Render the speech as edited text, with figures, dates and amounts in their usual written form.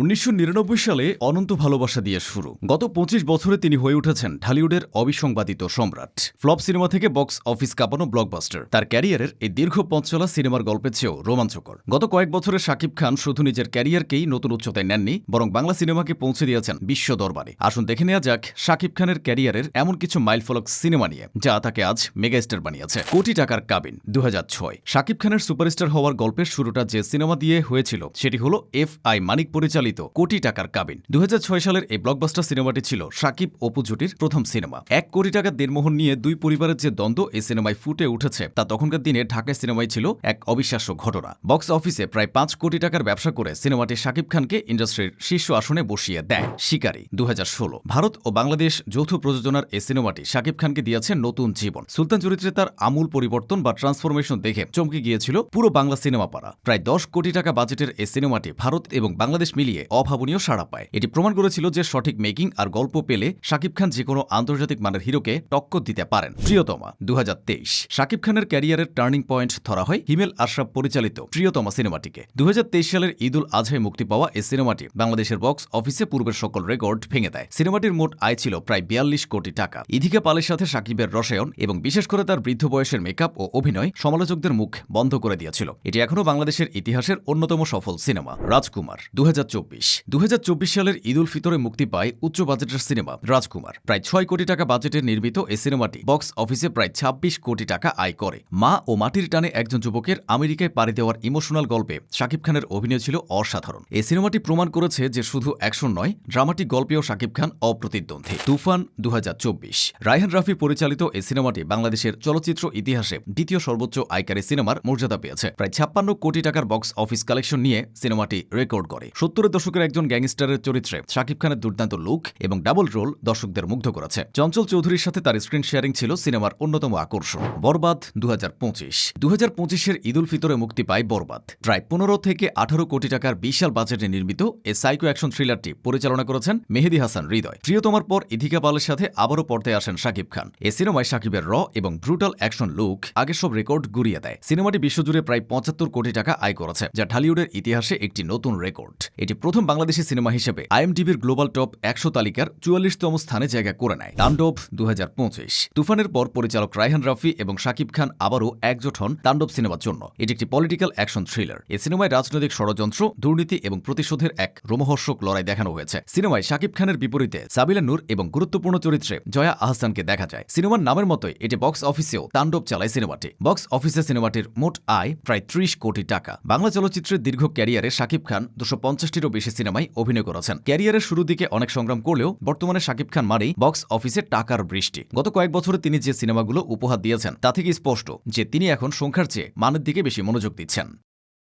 1999 সালে অনন্ত ভালোবাসা দিয়ে শুরু। গত 25 বছরে তিনি হয়ে উঠেছেন ঢালিউডের অবিসংবাদিত সম্রাট। ফ্লপ সিনেমা থেকে বক্স অফিস কাঁপানো ব্লকবাস্টার। তার ক্যারিয়ারের এই দীর্ঘ পথ চলা সিনেমার গল্পের চেয়েও রোমাঞ্চকর। গত কয়েক বছরে শাকিব খান শুধু নিজের ক্যারিয়ারকেই নতুন উচ্চতায় নেননি, বরং বাংলা সিনেমাকে পৌঁছে দিয়েছেন বিশ্ব দরবারে। আসুন দেখে নেওয়া যাক শাকিব খানের ক্যারিয়ারের এমন কিছু মাইলফলক সিনেমা নিয়ে যা তাকে আজ মেগাস্টার বানিয়েছে। কোটি টাকার কাবিন 2006। শাকিব খানের সুপারস্টার হওয়ার গল্পের শুরুটা যে সিনেমা দিয়ে হয়েছিল সেটি হলো এফ.আই. মানিক পরিচালিত কোটি টাকার কাবিন। 2006 সালের এই ব্লকবাস্টার সিনেমাটি ছিল শাকিব অপু জুটির প্রথম সিনেমা। 1 কোটি টাকার দেনমোহর নিয়ে দুই পরিবারের যে দ্বন্দ্ব এই সিনেমায় ফুটে উঠেছে তা তখনকার দিনে ঢাকায় সিনেমায় ছিল এক অবিশ্বাস্য ঘটনা। বক্স অফিসে প্রায় 5 কোটি টাকার ব্যবসা করে সিনেমাটি শাকিব খানকে ইন্ডাস্ট্রির শীর্ষ আসনে বসিয়ে দেয়। শিকারী 2016। ভারত ও বাংলাদেশ যৌথ প্রযোজনার এই সিনেমাটি শাকিব খানকে দিয়েছে নতুন জীবন। সুলতান চরিত্রে তার আমূল পরিবর্তন বা ট্রান্সফরমেশন দেখে চমকে গিয়েছিল পুরো বাংলা সিনেমা পাড়া। প্রায় 10 কোটি টাকা বাজেটের এই সিনেমাটি ভারত এবং বাংলাদেশ মিলিয়ে অভাবনীয় সাড়া পায়। এটি প্রমাণ করেছিল যে সঠিক মেকিং আর গল্প পেলে শাকিব খান যে কোনো আন্তর্জাতিক মানের হিরোকে টক্কর দিতে পারেন। প্রিয়তমা 2023। শাকিব খানের ক্যারিয়ারের টার্নিং পয়েন্ট ধরা হয় হিমেল আশরাফ পরিচালিত প্রিয়তমা সিনেমাটিকে। 2023 সালের ঈদ উল আজহায় মুক্তি পাওয়া এই সিনেমাটি বাংলাদেশের বক্স অফিসে পূর্বের সকল রেকর্ড ভেঙে দেয়। সিনেমাটির মোট আয় ছিল প্রায় 42 কোটি টাকা। ইধিকা পালের সাথে শাকিবের রসায়ন এবং বিশেষ করে তার বৃদ্ধ বয়সের মেকআপ ও অভিনয় সমালোচকদের মুখ বন্ধ করে দিয়েছিল। এটি এখনও বাংলাদেশের ইতিহাসের অন্যতম সফল সিনেমা। রাজকুমার 2024 সালের ঈদ উল ফিতরে মুক্তি পায় উচ্চ বাজেটের সিনেমা রাজকুমার। প্রায় 6 কোটি টাকা বাজেটের নির্মিত এই সিনেমাটি বক্স অফিসে প্রায় 26 কোটি টাকা আয় করে। মা ও মাটির টানে একজন যুবকের আমেরিকায় পাড়ি দেওয়ার ইমোশনাল গল্পে শাকিব খানের অভিনয় ছিল অসাধারণ। এই সিনেমাটি প্রমাণ করেছে যে শুধু অ্যাকশন নয়, ড্রামাটিক গল্পেও শাকিব খান অপ্রতিদ্বন্দ্বী। তুফান 2024। রায়হান রাফি পরিচালিত এই সিনেমাটি বাংলাদেশের চলচ্চিত্র ইতিহাসে দ্বিতীয় সর্বোচ্চ আয়কারী সিনেমার মর্যাদা পেয়েছে। প্রায় 56 কোটি টাকার বক্স অফিস কালেকশন নিয়ে সিনেমাটি রেকর্ড করে। 70-এর দশকের একজন গ্যাংস্টারের চরিত্রে শাকিব খানের দুর্দান্ত লুক এবং ডাবল রোল দর্শকদের মুগ্ধ করেছে। চঞ্চল চৌধুরীর সাথে তার স্ক্রিন শেয়ারিং ছিল সিনেমার অন্যতম আকর্ষণ। বরবাদ 2025। ঈদ উল ফিতরে মুক্তি পায় বরবাদ। প্রায় 15 থেকে 18 কোটি টাকার বিশাল বাজেটে নির্মিত এই সাইকো অ্যাকশন থ্রিলারটি পরিচালনা করেছেন মেহেদী হাসান হৃদয়। প্রিয়তমার পর ইধিকা পালের সাথে আবারও পর্দায় আসেন শাকিব খান। এই সিনেমায় শাকিবের র এবং ব্রুটাল অ্যাকশন লুক আগের সব রেকর্ড গুড়িয়ে দেয়। সিনেমাটি বিশ্বজুড়ে প্রায় 75 কোটি টাকা আয় করেছে, যা ঢালিউডের ইতিহাসে একটি নতুন রেকর্ড। এটি প্রথম বাংলাদেশি সিনেমা হিসেবে আইএমডিবির গ্লোবাল টপ 100 তালিকার 44তম স্থানে জায়গা করে নেয়। তাণ্ডব 2025। তুফানের পর পরিচালক রায়হান রাফি এবং শাকিব খান আবারও একজোট হন তাণ্ডব সিনেমার জন্য। এটি একটি পলিটিক্যাল অ্যাকশন থ্রিলার। এই সিনেমায় রাজনৈতিক ষড়যন্ত্র, দুর্নীতি এবং প্রতিশোধের এক রোমহর্ষক লড়াই দেখানো হয়েছে। সিনেমায় শাকিব খানের বিপরীতে সাবিলা নূর এবং গুরুত্বপূর্ণ চরিত্রে জয়া আহসানকে দেখা যায়। সিনেমার নামের মতোই এটি বক্স অফিসেও তাণ্ডব চালায় সিনেমাটি। বক্স অফিসে সিনেমাটির মোট আয় প্রায় 30 কোটি টাকা। বাংলা চলচ্চিত্রের দীর্ঘ ক্যারিয়ারে শাকিব খান 250টিরও বেশি সিনেমায় অভিনয় করেছেন। ক্যারিয়ারের শুরুর দিকে অনেক সংগ্রাম করলেও বর্তমানে শাকিব খান মানেই বক্স অফিসে টাকার বৃষ্টি। গত কয়েক বছরে তিনি যে সিনেমাগুলো উপহার দিয়েছেন তা থেকে স্পষ্ট যে তিনি এখন সংখ্যার চেয়ে মানের দিকে বেশি মনোযোগ দিচ্ছেন।